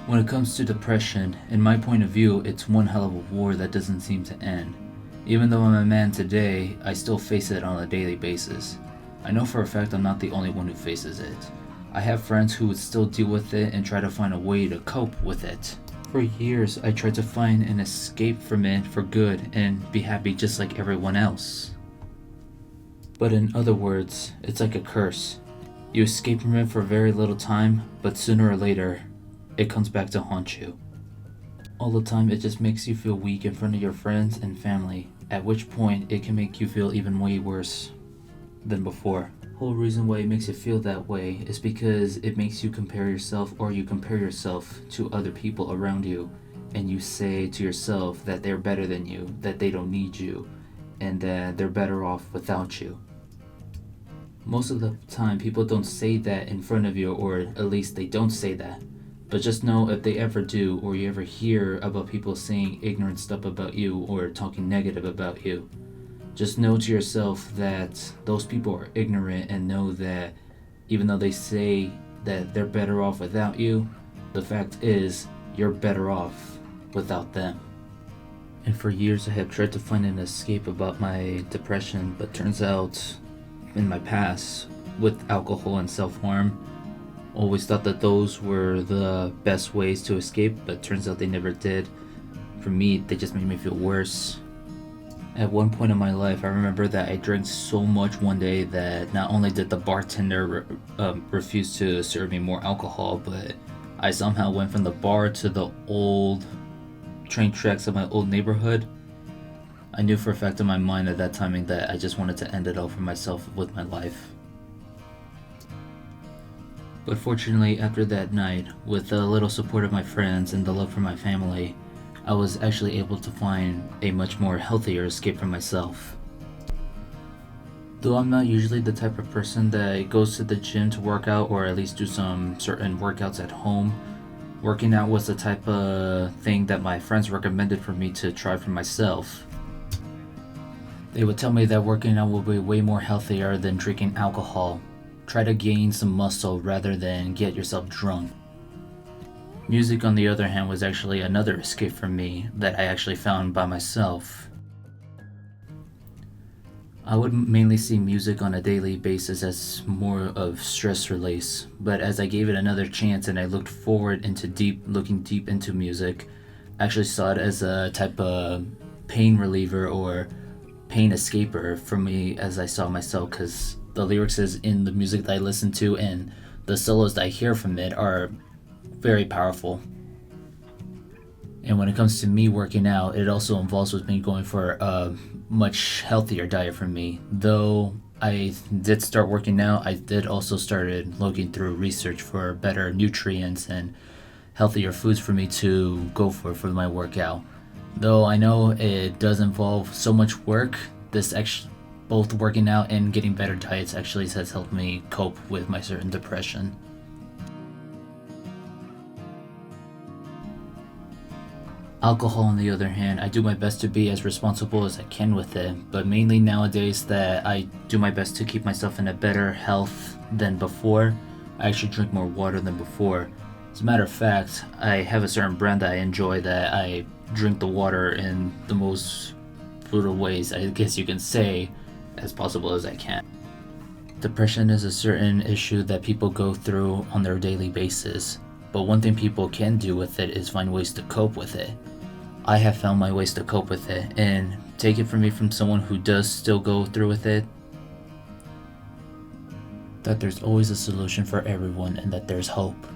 When it comes to depression, in my point of view, it's one hell of a war that doesn't seem to end. Even though I'm a man today, I still face it on a daily basis. I know for a fact I'm not the only one who faces it. I have friends who would still deal with it and try to find a way to cope with it. For years, I tried to find an escape from it for good and be happy just like everyone else. But in other words, it's like a curse. You escape from it for a very little time, but sooner or later, it comes back to haunt you. All the time, it just makes you feel weak in front of your friends and family, at which point it can make you feel even way worse than before. The whole reason why it makes you feel that way is because it makes you compare yourself, or you compare yourself to other people around you, and you say to yourself that they're better than you, that they don't need you, and that they're better off without you. Most of the time, people don't say that in front of you, or at least they don't say that. But just know, if they ever do, or you ever hear about people saying ignorant stuff about you or talking negative about you, just know to yourself that those people are ignorant, and know that even though they say that they're better off without you, the fact is you're better off without them. And for years I have tried to find an escape about my depression, but turns out in my past, with alcohol and self-harm, always thought that those were the best ways to escape, but turns out they never did. For me, they just made me feel worse. At one point in my life, I remember that I drank so much one day that not only did the bartender refuse to serve me more alcohol, but I somehow went from the bar to the old train tracks of my old neighborhood. I knew for a fact in my mind at that timing that I just wanted to end it all for myself with my life. But fortunately, after that night, with a little support of my friends and the love from my family, I was actually able to find a much more healthier escape from myself. Though I'm not usually the type of person that goes to the gym to work out, or at least do some certain workouts at home, working out was the type of thing that my friends recommended for me to try for myself. They would tell me that working out would be way more healthier than drinking alcohol. Try to gain some muscle rather than get yourself drunk. Music, on the other hand, was actually another escape for me that I actually found by myself. I would mainly see music on a daily basis as more of stress release, but as I gave it another chance and I looked forward into looking deep into music, I actually saw it as a type of pain reliever or pain escaper for me, as I saw myself, because the lyrics is in the music that I listen to and the solos that I hear from it are very powerful. And when it comes to me working out, it also involves with me going for a much healthier diet for me. Though I did start working out, I did also started looking through research for better nutrients and healthier foods for me to go for my workout. Though I know it does involve so much work, both working out and getting better diets actually has helped me cope with my certain depression. Alcohol, on the other hand, I do my best to be as responsible as I can with it, but mainly nowadays that I do my best to keep myself in a better health than before. I actually drink more water than before. As a matter of fact, I have a certain brand that I enjoy that I drink the water in the most brutal ways, I guess you can say, as possible as I can. Depression is a certain issue that people go through on their daily basis, but one thing people can do with it is find ways to cope with it. I have found my ways to cope with it, and take it from me, from someone who does still go through with it, that there's always a solution for everyone and that there's hope.